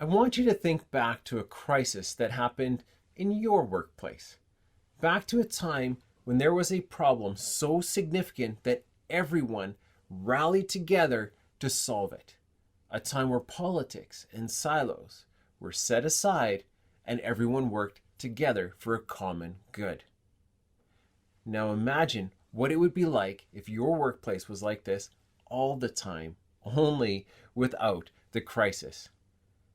I want you to think back to a crisis that happened in your workplace. Back to a time when there was a problem so significant that everyone rallied together to solve it. A time where politics and silos were set aside and everyone worked together for a common good. Now imagine what it would be like if your workplace was like this all the time, only without the crisis.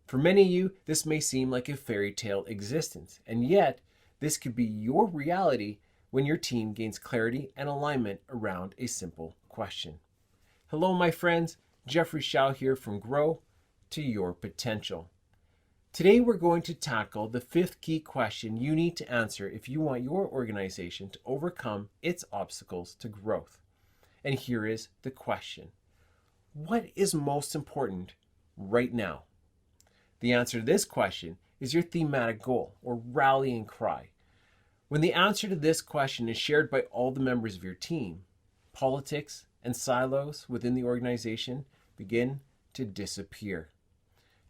For many of you, this may seem like a fairy tale existence, and yet this could be your reality when your team gains clarity and alignment around a simple question. Hello, my friends. Jeffrey Shao here from Grow to Your Potential. Today, we're going to tackle the fifth key question you need to answer if you want your organization to overcome its obstacles to growth. And here is the question: what is most important right now? The answer to this question is your thematic goal or rallying cry. When the answer to this question is shared by all the members of your team, politics and silos within the organization begin to disappear.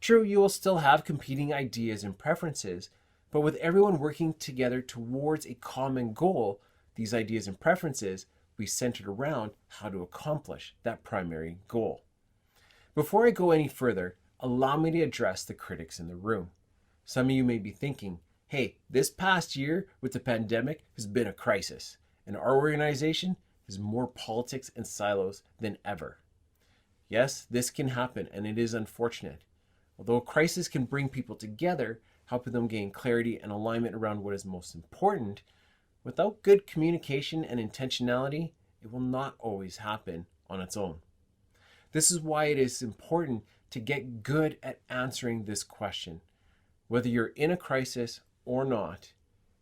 True, you will still have competing ideas and preferences, but with everyone working together towards a common goal, these ideas and preferences will be centered around how to accomplish that primary goal. Before I go any further, allow me to address the critics in the room. Some of you may be thinking, hey, this past year with the pandemic has been a crisis, and our organization is more politics and silos than ever. Yes, this can happen, and it is unfortunate. Although a crisis can bring people together, helping them gain clarity and alignment around what is most important, without good communication and intentionality, it will not always happen on its own. This is why it is important to get good at answering this question, whether you're in a crisis or not,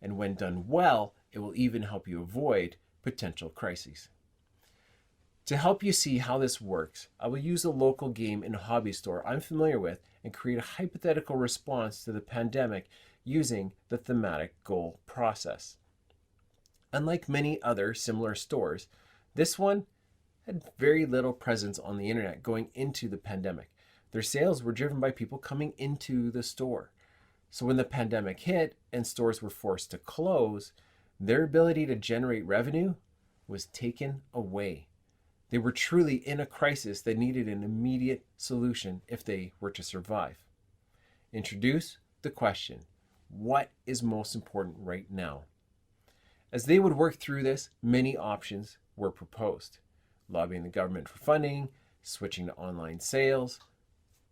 and when done well, it will even help you avoid potential crises. To help you see how this works, I will use a local game and hobby store I'm familiar with and create a hypothetical response to the pandemic using the thematic goal process. Unlike many other similar stores, this one had very little presence on the internet going into the pandemic. Their sales were driven by people coming into the store. So when the pandemic hit and stores were forced to close, their ability to generate revenue was taken away. They were truly in a crisis that needed an immediate solution if they were to survive. Introduce the question: what is most important right now? As they would work through this, many options were proposed: lobbying the government for funding, switching to online sales,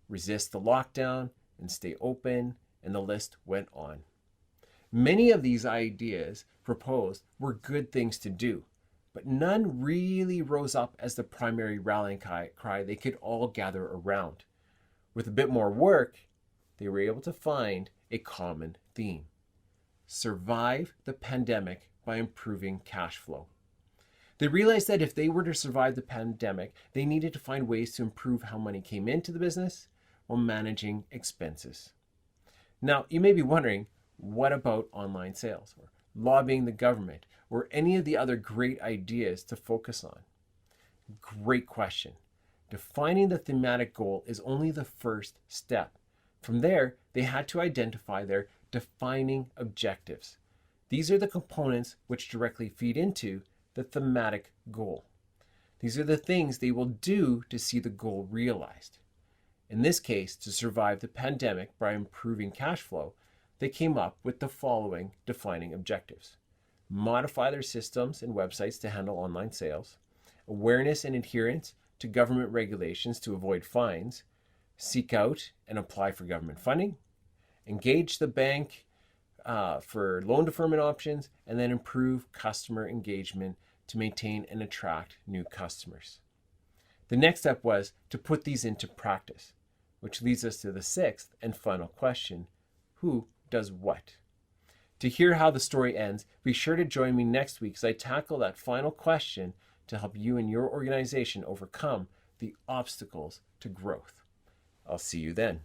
resist the lockdown, and stay open, and the list went on. Many of these ideas proposed were good things to do, but none really rose up as the primary rallying cry they could all gather around. With a bit more work, they were able to find a common theme: survive the pandemic by improving cash flow. They realized that if they were to survive the pandemic, they needed to find ways to improve how money came into the business while managing expenses. Now, you may be wondering, what about online sales or lobbying the government or any of the other great ideas to focus on? Great question. Defining the thematic goal is only the first step. From there, they had to identify their defining objectives. These are the components which directly feed into the thematic goal. These are the things they will do to see the goal realized. In this case, to survive the pandemic by improving cash flow, they came up with the following defining objectives: modify their systems and websites to handle online sales, awareness and adherence to government regulations to avoid fines, seek out and apply for government funding, engage the bank for loan deferment options, and then improve customer engagement to maintain and attract new customers. The next step was to put these into practice, which leads us to the sixth and final question: who does what? To hear how the story ends, be sure to join me next week as I tackle that final question to help you and your organization overcome the obstacles to growth. I'll see you then.